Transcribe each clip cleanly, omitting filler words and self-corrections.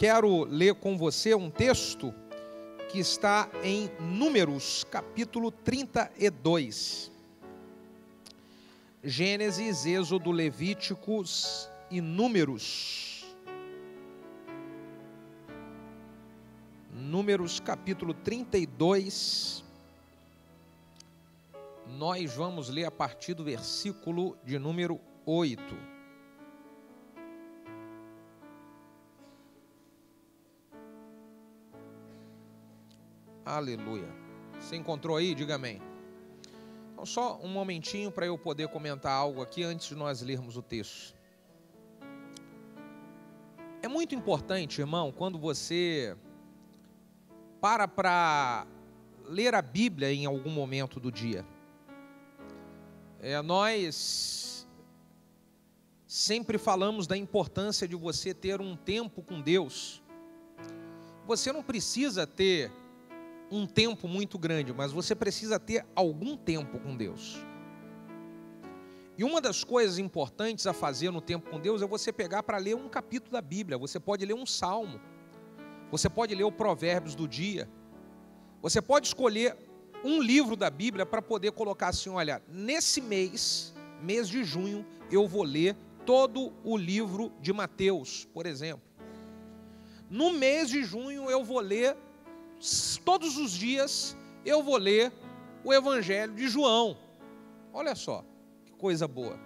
quero ler com você um texto que está em Números, capítulo 32. Gênesis, Êxodo, Levíticos e Números. Números, capítulo 32. Nós vamos ler a partir do versículo de número 8. Aleluia. Você encontrou aí? Diga amém. Então, só um momentinho para eu poder comentar algo aqui antes de nós lermos o texto. É muito importante, irmão, quando você para ler a Bíblia em algum momento do dia. Nós sempre falamos da importância de você ter um tempo com Deus. Você não precisa ter um tempo muito grande, mas você precisa ter algum tempo com Deus. E uma das coisas importantes a fazer no tempo com Deus é você pegar para ler um capítulo da Bíblia. Você pode ler um salmo, você pode ler o Provérbios do dia, você pode escolher um livro da Bíblia para poder colocar assim: olha, nesse mês de junho, eu vou ler todo o livro de Mateus, por exemplo. No mês de junho eu vou ler, todos os dias eu vou ler o Evangelho de João. Olha só, que coisa boa.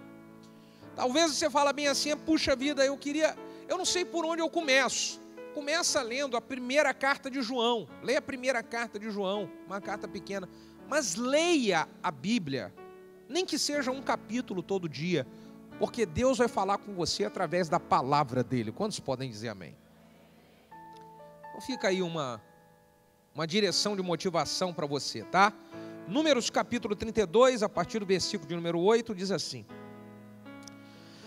Talvez você fale bem assim: puxa vida, eu não sei por onde eu começo. Começa lendo a primeira carta de João. Leia a primeira carta de João, uma carta pequena. Mas leia a Bíblia, nem que seja um capítulo todo dia, porque Deus vai falar com você através da palavra dele. Quantos podem dizer amém? Então fica aí uma direção de motivação para você, tá? Números capítulo 32, a partir do versículo de número 8, diz assim: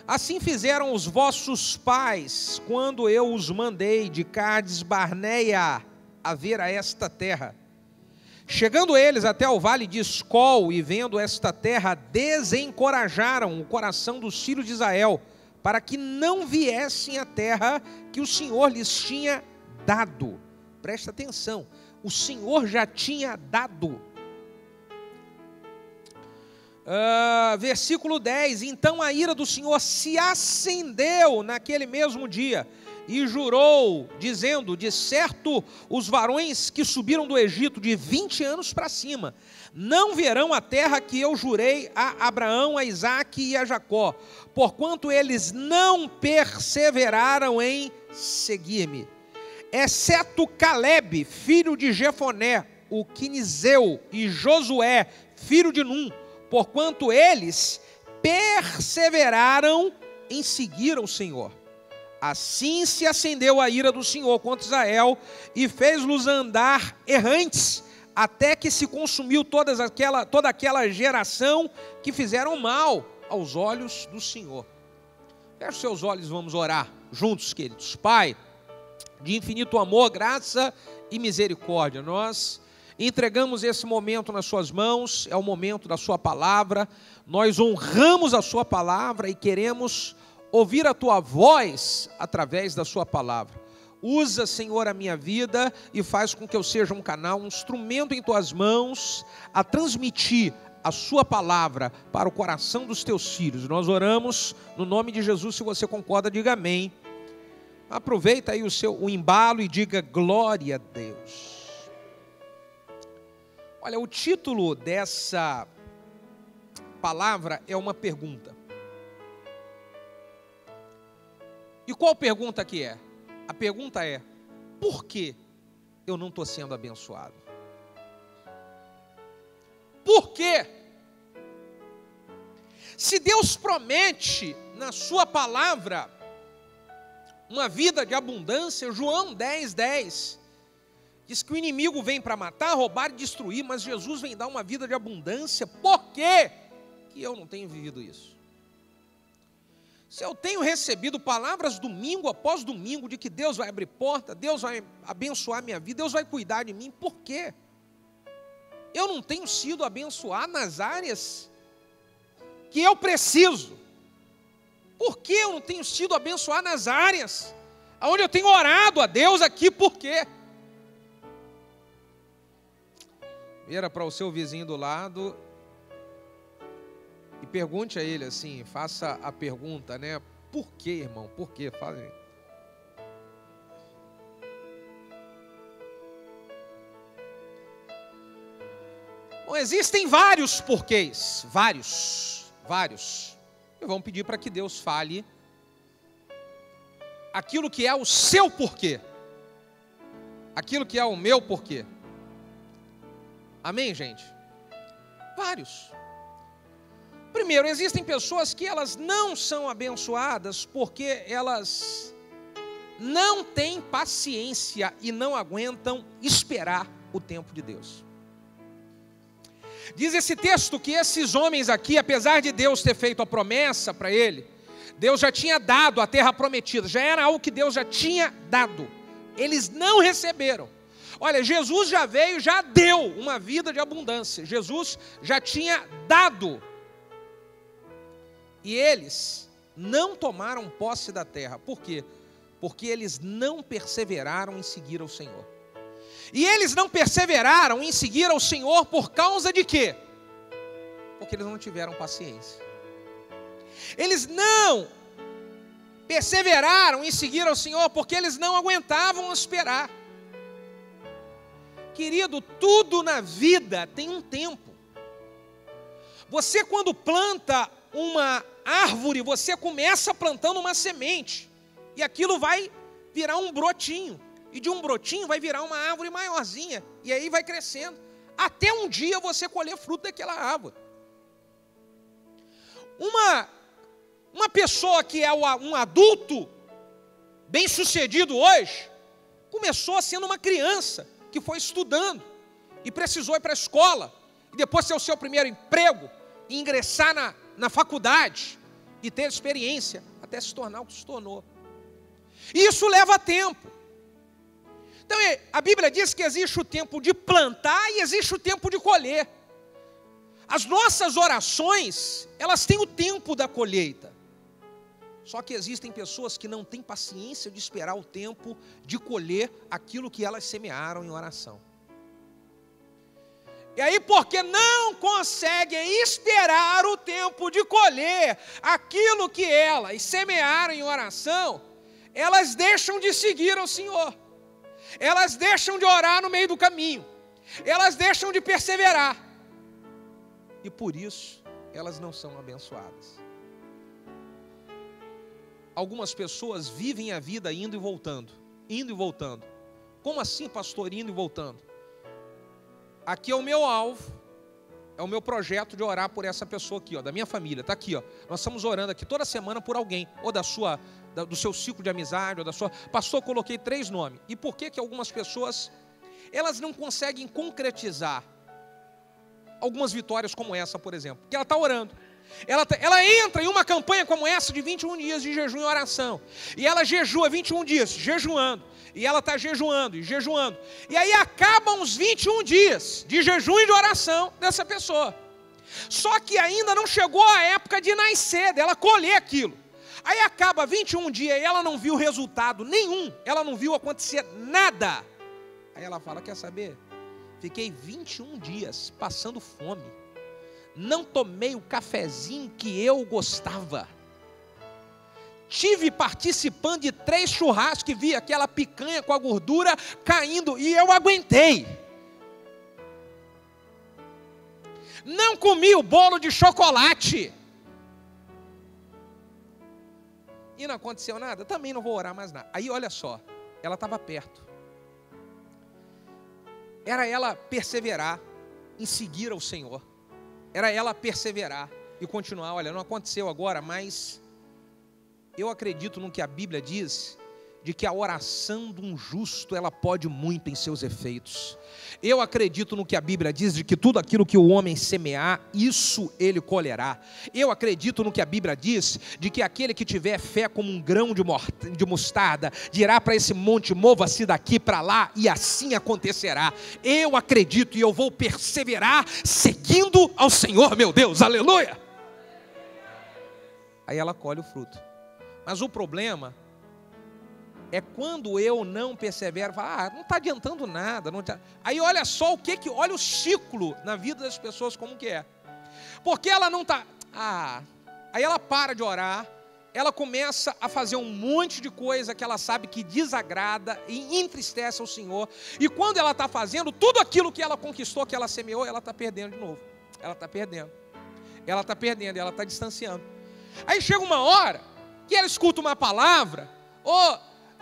assim fizeram os vossos pais, quando eu os mandei de Cádiz Barneia a ver a esta terra. Chegando eles até o vale de Escol, e vendo esta terra, desencorajaram o coração dos filhos de Israel, para que não viessem à terra que o Senhor lhes tinha dado. Presta atenção, o Senhor já tinha dado. Versículo 10: então a ira do Senhor se acendeu naquele mesmo dia, e jurou, dizendo: de certo, os varões que subiram do Egito de 20 anos para cima, não verão a terra que eu jurei a Abraão, a Isaque e a Jacó, porquanto eles não perseveraram em seguir-me. Exceto Caleb, filho de Jefoné, o quinizeu, e Josué, filho de Num, porquanto eles perseveraram em seguir o Senhor. Assim se acendeu a ira do Senhor contra Israel, e fez-los andar errantes, até que se consumiu toda aquela geração que fizeram mal aos olhos do Senhor. Feche os seus olhos, vamos orar juntos, queridos. Pai, de infinito amor, graça e misericórdia, nós entregamos esse momento nas suas mãos. É o momento da sua palavra. Nós honramos a sua palavra e queremos ouvir a tua voz através da sua palavra. Usa, Senhor, a minha vida e faz com que eu seja um canal, um instrumento em tuas mãos, a transmitir a sua palavra para o coração dos teus filhos. Nós oramos no nome de Jesus. Se você concorda, diga amém. Aproveita aí o embalo e diga glória a Deus. Olha, o título dessa palavra é uma pergunta. E qual pergunta que é? A pergunta é: por que eu não estou sendo abençoado? Por quê? Se Deus promete na sua palavra uma vida de abundância, João 10:10 diz que o inimigo vem para matar, roubar e destruir, mas Jesus vem dar uma vida de abundância. Por quê que eu não tenho vivido isso? Se eu tenho recebido palavras domingo após domingo de que Deus vai abrir porta, Deus vai abençoar minha vida, Deus vai cuidar de mim, por quê? Eu não tenho sido abençoado nas áreas que eu preciso. Por que eu não tenho sido abençoado nas áreas Aonde eu tenho orado a Deus aqui, por quê? Vira para o seu vizinho do lado e pergunte a ele assim, faça a pergunta, né? Por quê, irmão? Por quê? Fala aí. Bom, existem vários porquês, vários. E vamos pedir para que Deus fale aquilo que é o seu porquê, aquilo que é o meu porquê. Amém, gente? Vários. Primeiro, existem pessoas que elas não são abençoadas porque elas não têm paciência e não aguentam esperar o tempo de Deus. Diz esse texto que esses homens aqui, apesar de Deus ter feito a promessa para ele, Deus já tinha dado a terra prometida, já era algo que Deus já tinha dado. Eles não receberam. Olha, Jesus já veio, já deu uma vida de abundância. Jesus já tinha dado. E eles não tomaram posse da terra. Por quê? Porque eles não perseveraram em seguir ao Senhor. E eles não perseveraram em seguir ao Senhor por causa de quê? Porque eles não tiveram paciência. Eles não perseveraram em seguir ao Senhor porque eles não aguentavam esperar. Querido, tudo na vida tem um tempo. Você quando planta uma árvore, você começa plantando uma semente. E aquilo vai virar um brotinho. E de um brotinho vai virar uma árvore maiorzinha. E aí vai crescendo. Até um dia você colher fruto daquela árvore. Uma pessoa que é um adulto bem sucedido hoje, começou sendo uma criança que foi estudando e precisou ir para a escola, e depois ter o seu primeiro emprego, e ingressar na faculdade, e ter experiência, até se tornar o que se tornou. E isso leva tempo. Então a Bíblia diz que existe o tempo de plantar e existe o tempo de colher. As nossas orações, elas têm o tempo da colheita. Só que existem pessoas que não têm paciência de esperar o tempo de colher aquilo que elas semearam em oração. E aí, porque não conseguem esperar o tempo de colher aquilo que elas semearam em oração, elas deixam de seguir ao Senhor. Elas deixam de orar no meio do caminho. Elas deixam de perseverar. E por isso, elas não são abençoadas. Algumas pessoas vivem a vida indo e voltando. Indo e voltando. Como assim, pastor, indo e voltando? Aqui é o meu alvo, é o meu projeto de orar por essa pessoa aqui, ó, da minha família, está aqui, ó. Nós estamos orando aqui toda semana por alguém, ou do seu ciclo de amizade, ou da sua... Pastor, coloquei 3 nomes. E por que algumas pessoas, elas não conseguem concretizar algumas vitórias como essa, por exemplo? Porque ela está orando. Ela entra em uma campanha como essa de 21 dias de jejum e oração. E ela jejua 21 dias, jejuando. E ela está jejuando e jejuando. E aí acabam os 21 dias de jejum e de oração dessa pessoa. Só que ainda não chegou a época de nascer, dela colher aquilo. Aí acaba 21 dias e ela não viu resultado nenhum. Ela não viu acontecer nada. Aí ela fala, quer saber? Fiquei 21 dias passando fome. Não tomei o cafezinho que eu gostava. Tive participando de 3 churrascos que vi aquela picanha com a gordura caindo e eu aguentei. Não comi o bolo de chocolate. E não aconteceu nada, também não vou orar mais nada. Aí olha só, ela estava perto. Era ela perseverar em seguir ao Senhor. Era ela perseverar e continuar. Olha, não aconteceu agora, mas eu acredito no que a Bíblia diz, de que a oração de um justo, ela pode muito em seus efeitos. Eu acredito no que a Bíblia diz, de que tudo aquilo que o homem semear, isso ele colherá. Eu acredito no que a Bíblia diz, de que aquele que tiver fé como um grão de mostarda, dirá para esse monte, mova-se daqui para lá, e assim acontecerá. Eu acredito e eu vou perseverar, seguindo ao Senhor, meu Deus, aleluia. Aí ela colhe o fruto. Mas o problema é quando eu não persevero, falo, não está adiantando nada. Não tá... Aí olha só olha o ciclo na vida das pessoas como que é. Porque ela não está... Aí ela para de orar, ela começa a fazer um monte de coisa que ela sabe que desagrada e entristece ao Senhor. E quando ela está fazendo, tudo aquilo que ela conquistou, que ela semeou, ela está perdendo de novo. Ela está perdendo. Ela está perdendo, ela está distanciando. Aí chega uma hora que ela escuta uma palavra,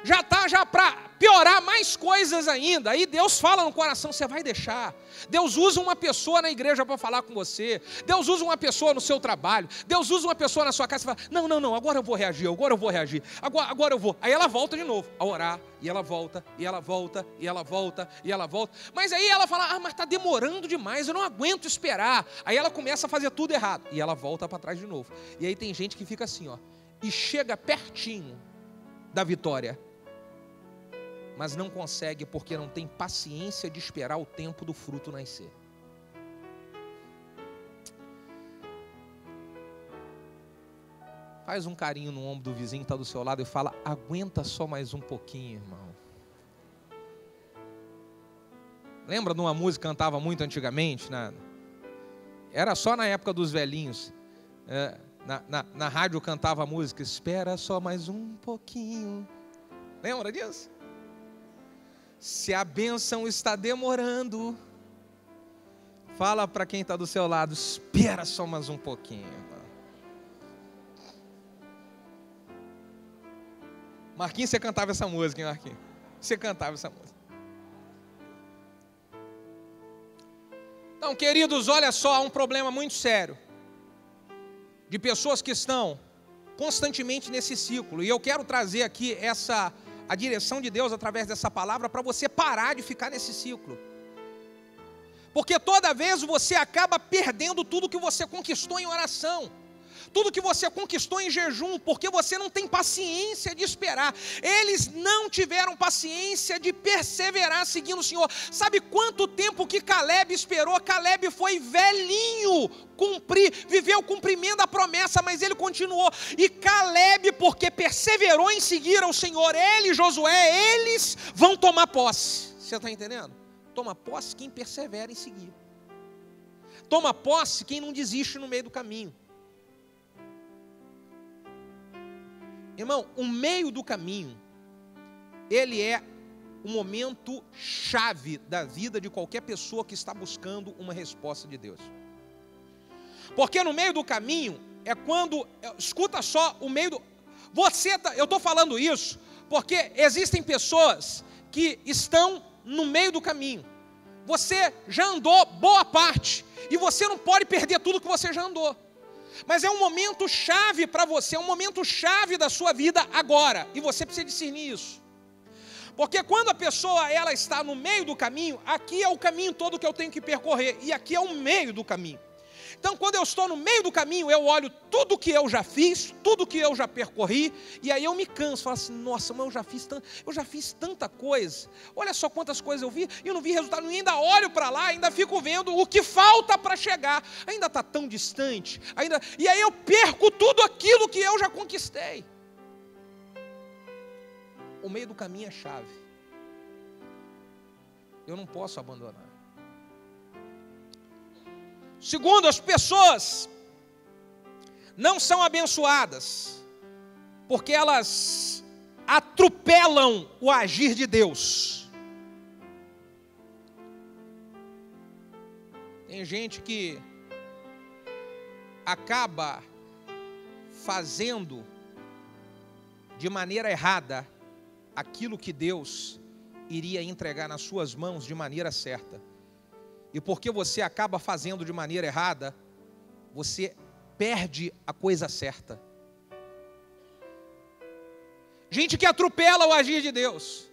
já para piorar mais coisas ainda. Aí Deus fala no coração, você vai deixar. Deus usa uma pessoa na igreja para falar com você. Deus usa uma pessoa no seu trabalho. Deus usa uma pessoa na sua casa e fala, não, agora eu vou reagir, agora eu vou. Aí ela volta de novo a orar, e ela volta, e ela volta, e ela volta, e ela volta. Mas aí ela fala, mas está demorando demais, eu não aguento esperar. Aí ela começa a fazer tudo errado, e ela volta para trás de novo. E aí tem gente que fica assim, e chega pertinho da vitória, mas não consegue porque não tem paciência de esperar o tempo do fruto nascer. Faz um carinho no ombro do vizinho que está do seu lado e fala, aguenta só mais um pouquinho, irmão. Lembra de uma música que cantava muito antigamente? Era só na época dos velhinhos. Na rádio cantava a música, espera só mais um pouquinho. Lembra disso? Se a bênção está demorando, fala para quem está do seu lado, espera só mais um pouquinho. Marquinhos, você cantava essa música, hein, Marquinhos? Você cantava essa música. Então, queridos, olha só, há um problema muito sério de pessoas que estão constantemente nesse ciclo. E eu quero trazer aqui a direção de Deus através dessa palavra para você parar de ficar nesse ciclo. Porque toda vez você acaba perdendo tudo que você conquistou em oração, tudo que você conquistou em jejum, porque você não tem paciência de esperar. Eles não tiveram paciência de perseverar seguindo o Senhor. Sabe quanto tempo que Caleb esperou? Caleb foi velhinho, viveu o cumprimento da promessa, mas ele continuou. E Caleb, porque perseverou em seguir ao Senhor, ele e Josué, eles vão tomar posse. Você está entendendo? Toma posse quem persevera em seguir. Toma posse quem não desiste no meio do caminho. Irmão, o meio do caminho, ele é o momento chave da vida de qualquer pessoa que está buscando uma resposta de Deus. Porque no meio do caminho é quando, escuta só, o meio do... eu estou falando isso porque existem pessoas que estão no meio do caminho. Você já andou boa parte e você não pode perder tudo que você já andou. Mas é um momento chave para você, é um momento chave da sua vida agora, e você precisa discernir isso. Porque quando a pessoa ela está no meio do caminho, aqui é o caminho todo que eu tenho que percorrer, e aqui é o meio do caminho. Então, quando eu estou no meio do caminho, eu olho tudo que eu já fiz, tudo que eu já percorri, e aí eu me canso, falo assim, nossa, mas eu já fiz tanta coisa, olha só quantas coisas eu vi, e eu não vi resultado, e ainda olho para lá, ainda fico vendo o que falta para chegar, ainda está tão distante, e aí eu perco tudo aquilo que eu já conquistei. O meio do caminho é chave, eu não posso abandonar. Segundo, as pessoas não são abençoadas porque elas atropelam o agir de Deus. Tem gente que acaba fazendo de maneira errada aquilo que Deus iria entregar nas suas mãos de maneira certa. E porque você acaba fazendo de maneira errada, você perde a coisa certa. Gente que atropela o agir de Deus,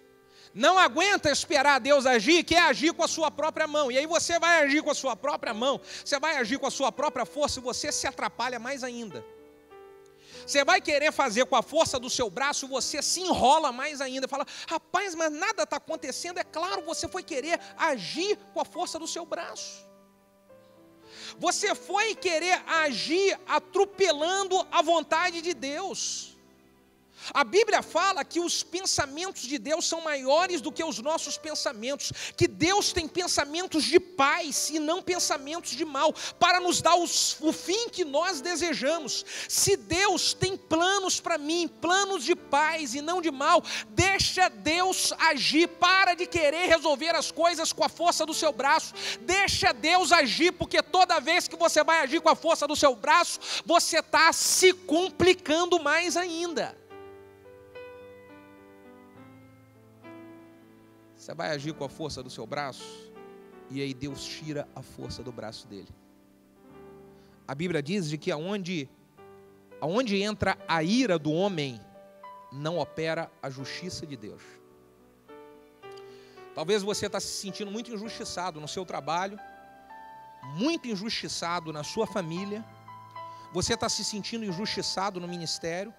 não aguenta esperar Deus agir, quer agir com a sua própria mão. E aí você vai agir com a sua própria mão, você vai agir com a sua própria força e você se atrapalha mais ainda. Você vai querer fazer com a força do seu braço, você se enrola mais ainda. Fala, rapaz, mas nada está acontecendo. É claro, você foi querer agir com a força do seu braço. Você foi querer agir atropelando a vontade de Deus. A Bíblia fala que os pensamentos de Deus são maiores do que os nossos pensamentos, que Deus tem pensamentos de paz e não pensamentos de mal, para nos dar o fim que nós desejamos. Se Deus tem planos para mim, planos de paz e não de mal, deixa Deus agir. Para de querer resolver as coisas com a força do seu braço, deixa Deus agir, porque toda vez que você vai agir com a força do seu braço, você está se complicando mais ainda. Você vai agir com a força do seu braço, e aí Deus tira a força do braço dele. A Bíblia diz de que aonde entra a ira do homem, não opera a justiça de Deus. Talvez você está se sentindo muito injustiçado no seu trabalho, muito injustiçado na sua família, você está se sentindo injustiçado no ministério,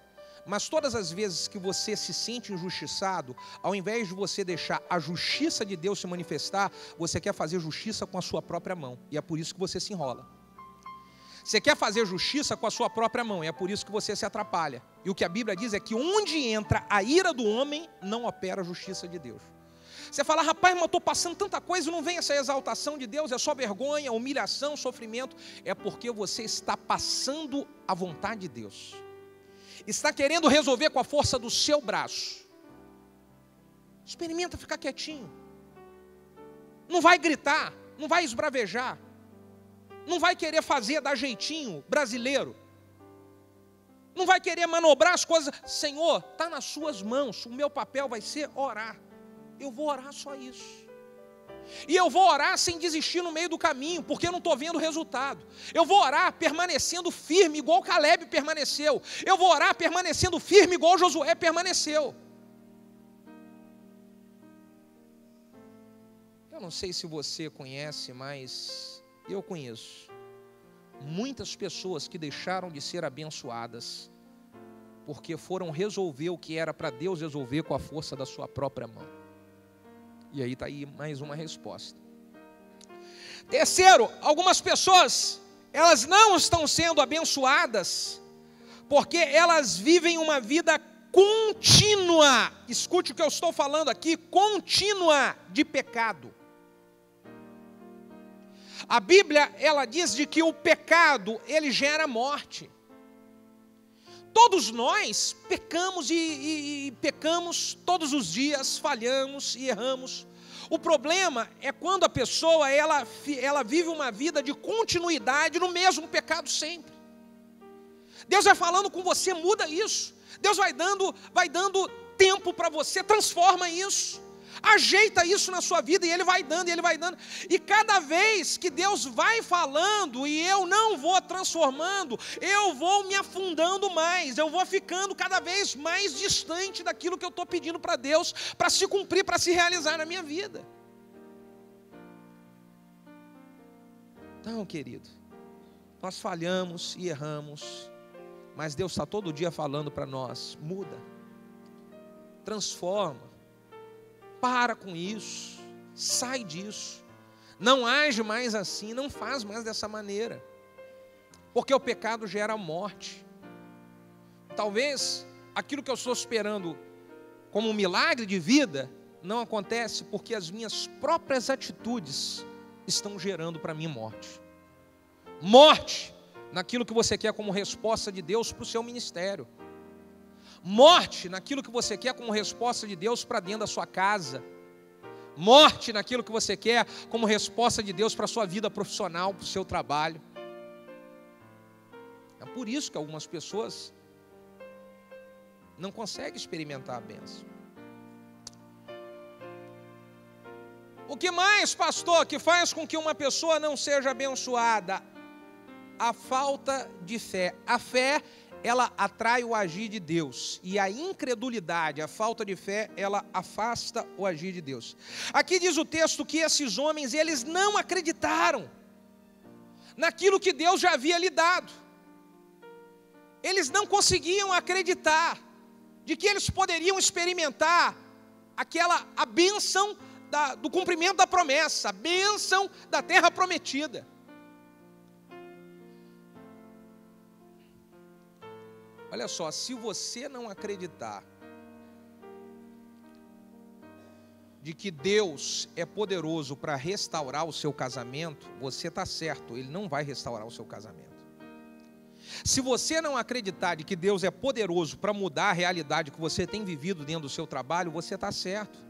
mas todas as vezes que você se sente injustiçado, ao invés de você deixar a justiça de Deus se manifestar, você quer fazer justiça com a sua própria mão, e é por isso que você se enrola. Você quer fazer justiça com a sua própria mão, e é por isso que você se atrapalha. E o que a Bíblia diz é que onde entra a ira do homem, não opera a justiça de Deus. Você fala, rapaz, mas eu estou passando tanta coisa, não vem essa exaltação de Deus, é só vergonha, humilhação, sofrimento. É porque você está passando a vontade de Deus. Está querendo resolver com a força do seu braço. Experimenta ficar quietinho. Não vai gritar, não vai esbravejar, não vai querer fazer dar jeitinho brasileiro, não vai querer manobrar as coisas. Senhor, está nas suas mãos, o meu papel vai ser orar. Eu vou orar só isso. E eu vou orar sem desistir no meio do caminho, porque eu não estou vendo o resultado. Eu vou orar permanecendo firme, igual Caleb permaneceu. Eu vou orar permanecendo firme, igual Josué permaneceu. Eu não sei se você conhece, mas eu conheço muitas pessoas que deixaram de ser abençoadas, porque foram resolver o que era para Deus resolver com a força da sua própria mão. E aí está aí mais uma resposta. Terceiro, algumas pessoas, elas não estão sendo abençoadas, porque elas vivem uma vida contínua, escute o que eu estou falando aqui, contínua de pecado. A Bíblia, ela diz de que o pecado, ele gera morte. Todos nós pecamos e pecamos todos os dias, falhamos e erramos. O problema é quando a pessoa ela vive uma vida de continuidade no mesmo pecado sempre. Deus vai falando com você, muda isso. Deus vai dando tempo para você, transforma isso. Ajeita isso na sua vida, e Ele vai dando, e cada vez que Deus vai falando, e eu não vou transformando, eu vou me afundando mais, eu vou ficando cada vez mais distante daquilo que eu estou pedindo para Deus, para se cumprir, para se realizar na minha vida. Então, querido, nós falhamos e erramos, mas Deus está todo dia falando para nós, muda, transforma, para com isso, sai disso, não age mais assim, não faz mais dessa maneira, porque o pecado gera morte. Talvez aquilo que eu estou esperando como um milagre de vida, não acontece porque as minhas próprias atitudes estão gerando para mim morte. Morte naquilo que você quer como resposta de Deus para o seu ministério. Morte naquilo que você quer como resposta de Deus para dentro da sua casa. Morte naquilo que você quer como resposta de Deus para a sua vida profissional, para o seu trabalho. É por isso que algumas pessoas não conseguem experimentar a bênção. O que mais, pastor, que faz com que uma pessoa não seja abençoada? A falta de fé. A fé, ela atrai o agir de Deus, e a incredulidade, a falta de fé, ela afasta o agir de Deus. Aqui diz o texto que esses homens, eles não acreditaram naquilo que Deus já havia lhe dado. Eles não conseguiam acreditar de que eles poderiam experimentar a bênção do cumprimento da promessa, a bênção da terra prometida. Olha só, se você não acreditar de que Deus é poderoso para restaurar o seu casamento, você está certo, Ele não vai restaurar o seu casamento. Se você não acreditar de que Deus é poderoso para mudar a realidade que você tem vivido dentro do seu trabalho, você está certo.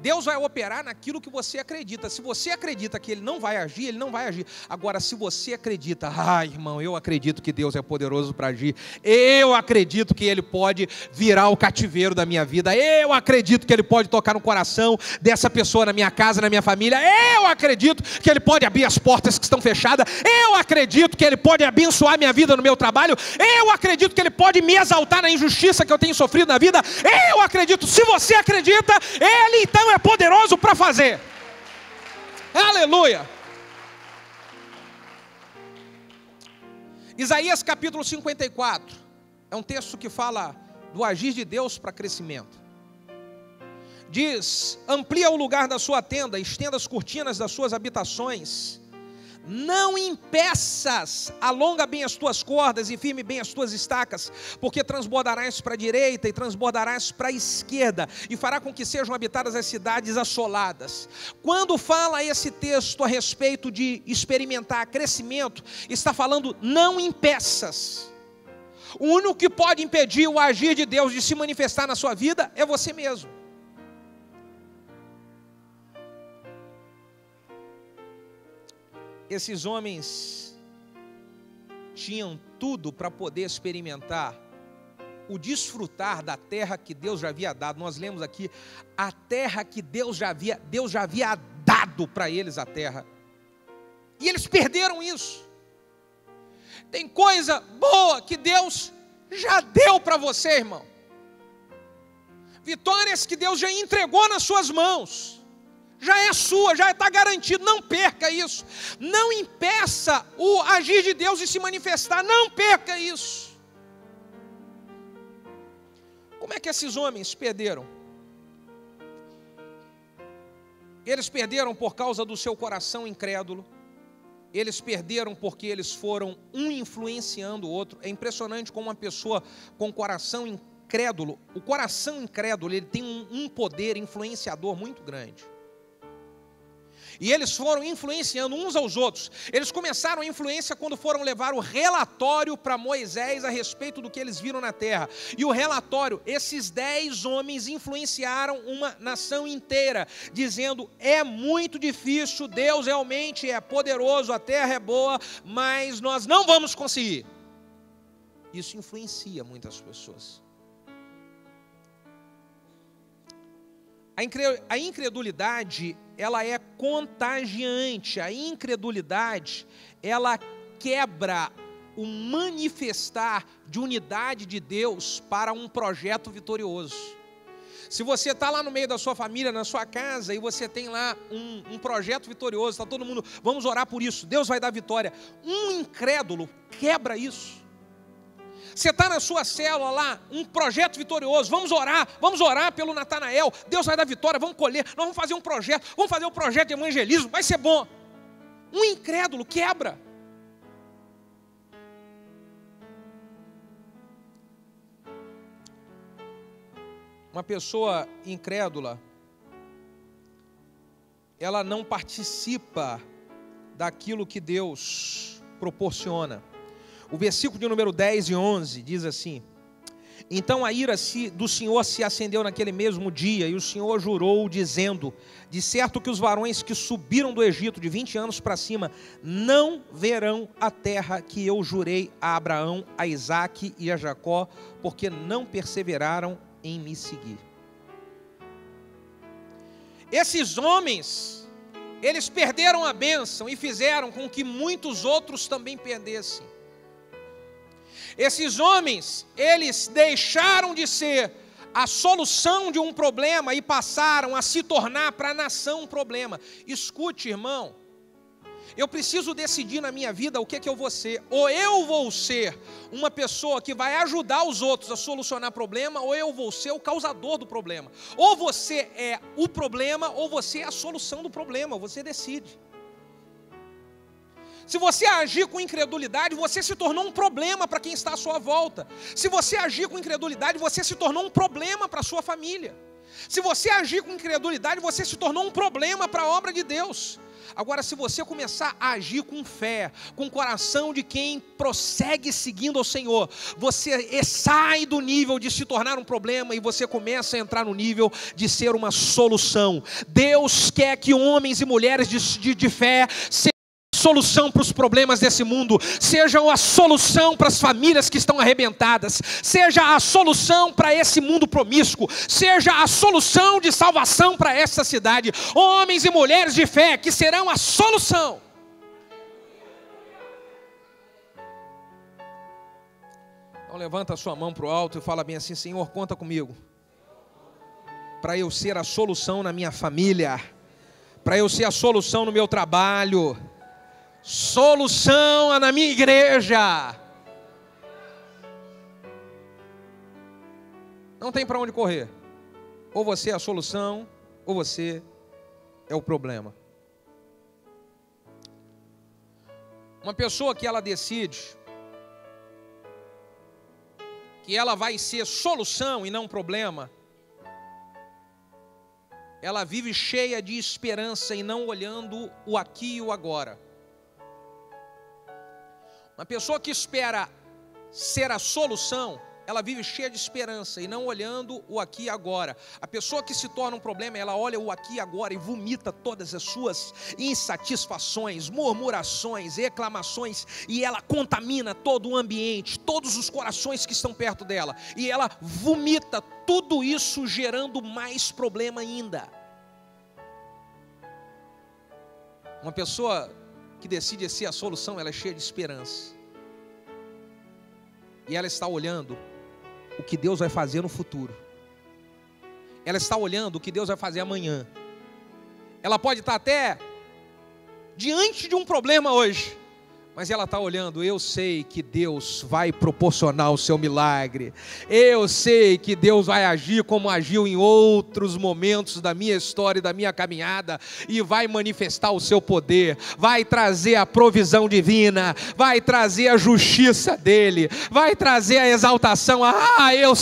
Deus vai operar naquilo que você acredita. Se você acredita que Ele não vai agir, Ele não vai agir. Agora, se você acredita, irmão, eu acredito que Deus é poderoso para agir. Eu acredito que Ele pode virar o cativeiro da minha vida. Eu acredito que Ele pode tocar no coração dessa pessoa na minha casa, na minha família. Eu acredito que Ele pode abrir as portas que estão fechadas. Eu acredito que Ele pode abençoar minha vida no meu trabalho. Eu acredito que Ele pode me exaltar na injustiça que eu tenho sofrido na vida. Eu acredito. Se você acredita, Ele então é poderoso para fazer. Aleluia. Isaías capítulo 54 é um texto que fala do agir de Deus para crescimento. Diz: amplia o lugar da sua tenda, estenda as cortinas das suas habitações, não impeças, alonga bem as tuas cordas e firme bem as tuas estacas, porque transbordarás para a direita e transbordarás para a esquerda, e fará com que sejam habitadas as cidades assoladas. Quando fala esse texto a respeito de experimentar crescimento, está falando não impeças. O único que pode impedir o agir de Deus de se manifestar na sua vida é você mesmo. Esses homens tinham tudo para poder experimentar o desfrutar da terra que Deus já havia dado. Nós lemos aqui a terra que Deus já havia dado para eles, a terra. E eles perderam isso. Tem coisa boa que Deus já deu para você, irmão. Vitórias que Deus já entregou nas suas mãos. Já é sua, já está garantido, não perca isso. Não impeça o agir de Deus de se manifestar, não perca isso. Como é que esses homens perderam? Eles perderam por causa do seu coração incrédulo. Eles perderam porque eles foram um influenciando o outro. É impressionante como uma pessoa com coração incrédulo, o coração incrédulo, ele tem um poder influenciador muito grande. E eles foram influenciando uns aos outros. Eles começaram a influência quando foram levar o relatório para Moisés a respeito do que eles viram na terra. E o relatório, esses 10 homens influenciaram uma nação inteira, dizendo: é muito difícil, Deus realmente é poderoso, a terra é boa, mas nós não vamos conseguir. Isso influencia muitas pessoas. A incredulidade, ela é contagiante. A incredulidade, ela quebra o manifestar de unidade de Deus para um projeto vitorioso. Se você está lá no meio da sua família, na sua casa, e você tem lá um projeto vitorioso, está todo mundo, vamos orar por isso, Deus vai dar vitória. Um incrédulo quebra isso. Você está na sua célula lá, um projeto vitorioso, vamos orar pelo Natanael, Deus vai dar vitória, vamos colher, nós vamos fazer um projeto, vamos fazer um projeto de evangelismo, vai ser bom. Um incrédulo quebra. Uma pessoa incrédula, ela não participa daquilo que Deus proporciona. O versículo de número 10 e 11 diz assim: então a ira do Senhor se acendeu naquele mesmo dia, e o Senhor jurou, dizendo: de certo que os varões que subiram do Egito de 20 anos para cima não verão a terra que eu jurei a Abraão, a Isaque e a Jacó, porque não perseveraram em me seguir. Esses homens, eles perderam a bênção e fizeram com que muitos outros também perdessem. Esses homens, eles deixaram de ser a solução de um problema e passaram a se tornar para a nação um problema. Escute, irmão, eu preciso decidir na minha vida o que eu vou ser. Ou eu vou ser uma pessoa que vai ajudar os outros a solucionar problema, ou eu vou ser o causador do problema. Ou você é o problema, ou você é a solução do problema, você decide. Se você agir com incredulidade, você se tornou um problema para quem está à sua volta. Se você agir com incredulidade, você se tornou um problema para a sua família. Se você agir com incredulidade, você se tornou um problema para a obra de Deus. Agora, se você começar a agir com fé, com o coração de quem prossegue seguindo ao Senhor, você sai do nível de se tornar um problema e você começa a entrar no nível de ser uma solução. Deus quer que homens e mulheres de fé sejam solução para os problemas desse mundo, sejam a solução para as famílias que estão arrebentadas, seja a solução para esse mundo promíscuo, seja a solução de salvação para essa cidade. Homens e mulheres de fé que serão a solução. Então levanta a sua mão para o alto e fala bem assim: Senhor, conta comigo, para eu ser a solução na minha família, para eu ser a solução no meu trabalho, solução na minha igreja. Não tem para onde correr. Ou você é a solução, ou você é o problema. Uma pessoa que ela decide que ela vai ser solução e não problema, ela vive cheia de esperança e não olhando o aqui e o agora. Uma pessoa que espera ser a solução, ela vive cheia de esperança e não olhando o aqui e agora. A pessoa que se torna um problema, ela olha o aqui e agora e vomita todas as suas insatisfações, murmurações, reclamações, e ela contamina todo o ambiente, todos os corações que estão perto dela, e ela vomita tudo isso, gerando mais problema ainda. Uma pessoa que decide ser a solução, ela é cheia de esperança. E ela está olhando o que Deus vai fazer no futuro. Ela está olhando o que Deus vai fazer amanhã. Ela pode estar até diante de um problema hoje, mas ela está olhando: eu sei que Deus vai proporcionar o seu milagre. Eu sei que Deus vai agir como agiu em outros momentos da minha história e da minha caminhada, e vai manifestar o seu poder, vai trazer a provisão divina, vai trazer a justiça dele, vai trazer a exaltação. Eu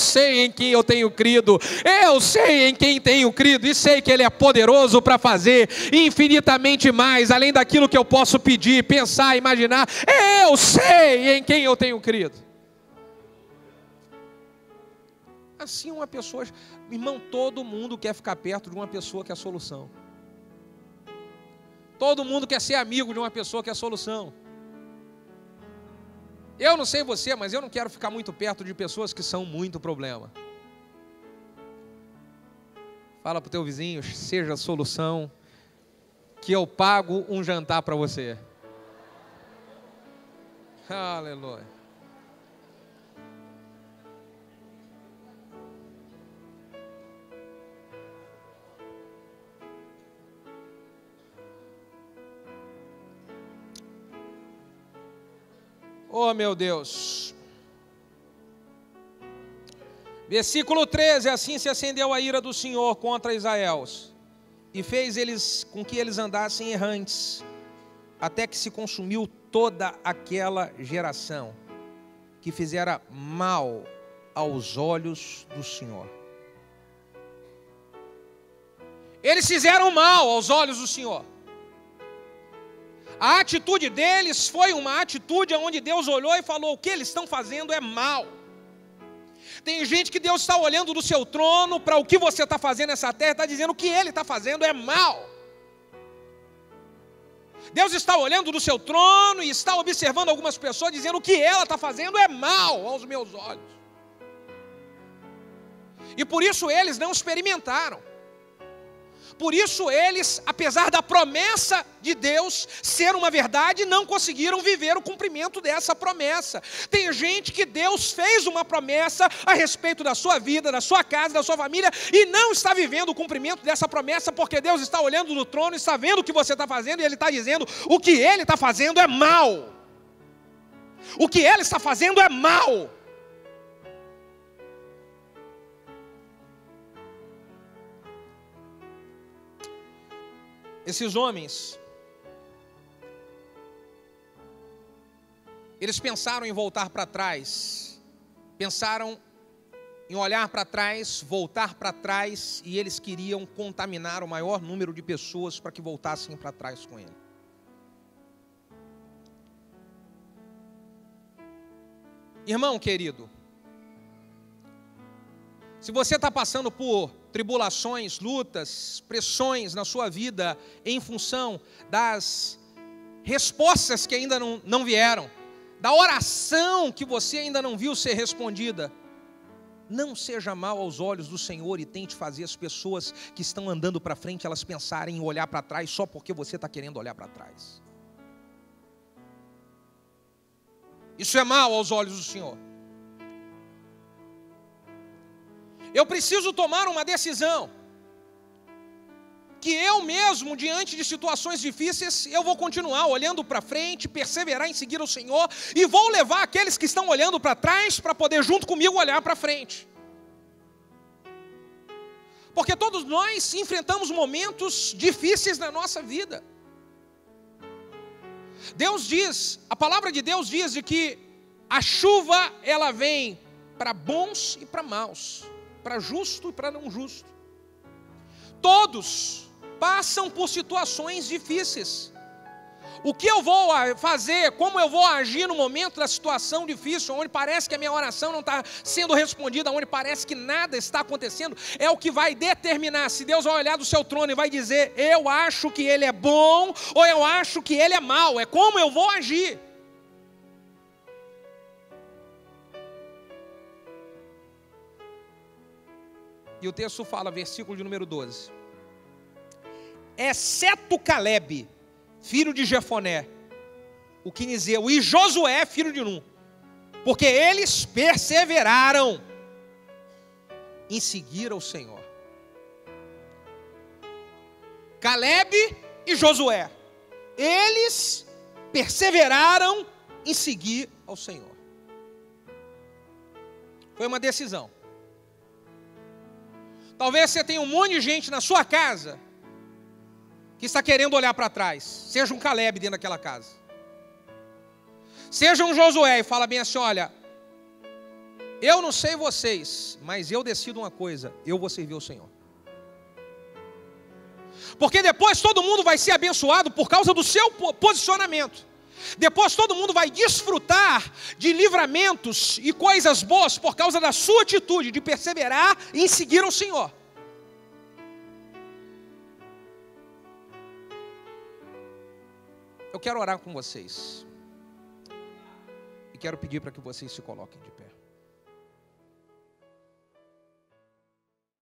sei em quem eu tenho crido, eu sei em quem tenho crido, e sei que ele é poderoso para fazer infinitamente mais, além daquilo que eu posso pedir, pensar, imaginar. Eu sei em quem eu tenho crido. Assim uma pessoa, irmão, todo mundo quer ficar perto de uma pessoa que é a solução. Todo mundo quer ser amigo de uma pessoa que é a solução. Eu não sei você, mas eu não quero ficar muito perto de pessoas que são muito problema. Fala para o teu vizinho: seja a solução, que eu pago um jantar para você. Aleluia. Oh, meu Deus. Versículo 13: assim se acendeu a ira do Senhor contra Israel, e fez eles com que eles andassem errantes, até que se consumiu toda aquela geração que fizera mal aos olhos do Senhor. Eles fizeram mal aos olhos do Senhor. A atitude deles foi uma atitude onde Deus olhou e falou: o que eles estão fazendo é mal. Tem gente que Deus está olhando do seu trono para o que você está fazendo nessa terra, está dizendo que ele está fazendo é mal. Deus está olhando do seu trono e está observando algumas pessoas, dizendo que ela está fazendo é mal aos meus olhos. E por isso eles não experimentaram. Por isso eles, apesar da promessa de Deus ser uma verdade, não conseguiram viver o cumprimento dessa promessa. Tem gente que Deus fez uma promessa a respeito da sua vida, da sua casa, da sua família, e não está vivendo o cumprimento dessa promessa, porque Deus está olhando do trono e está vendo o que você está fazendo, e Ele está dizendo: o que Ele está fazendo é mal. O que Ele está fazendo é mal. Esses homens Eles pensaram em voltar para trás, pensaram em olhar para trás, voltar para trás, e eles queriam contaminar o maior número de pessoas para que voltassem para trás com ele. Irmão querido, se você está passando por tribulações, lutas, pressões na sua vida em função das respostas que ainda não vieram, da oração que você ainda não viu ser respondida, não seja mal aos olhos do Senhor e tente fazer as pessoas que estão andando para frente, elas pensarem em olhar para trás só porque você está querendo olhar para trás. Isso é mal aos olhos do Senhor. Eu preciso tomar uma decisão, que eu mesmo, diante de situações difíceis, eu vou continuar olhando para frente, perseverar em seguir o Senhor, e vou levar aqueles que estão olhando para trás, para poder junto comigo olhar para frente. Porque todos nós enfrentamos momentos difíceis na nossa vida. Deus diz, a palavra de Deus diz de que a chuva, ela vem para bons e para maus, para justo e para não justo. Todos passam por situações difíceis. O que eu vou fazer, como eu vou agir no momento da situação difícil, onde parece que a minha oração não está sendo respondida, onde parece que nada está acontecendo, é o que vai determinar se Deus vai olhar do seu trono e vai dizer, eu acho que Ele é bom, ou eu acho que Ele é mau, é como eu vou agir. E o texto fala, versículo de número 12. Exceto Calebe, filho de Jefoné, o quinizeu, e Josué, filho de Num, porque eles perseveraram em seguir ao Senhor. Calebe e Josué, eles perseveraram em seguir ao Senhor. Foi uma decisão. Talvez você tenha um monte de gente na sua casa que está querendo olhar para trás. Seja um Calebe dentro daquela casa. Seja um Josué e fala bem assim, olha, eu não sei vocês, mas eu decido uma coisa, eu vou servir ao Senhor. Porque depois todo mundo vai ser abençoado por causa do seu posicionamento. Depois todo mundo vai desfrutar de livramentos e coisas boas por causa da sua atitude de perseverar em seguir ao Senhor. Eu quero orar com vocês. E quero pedir para que vocês se coloquem de pé.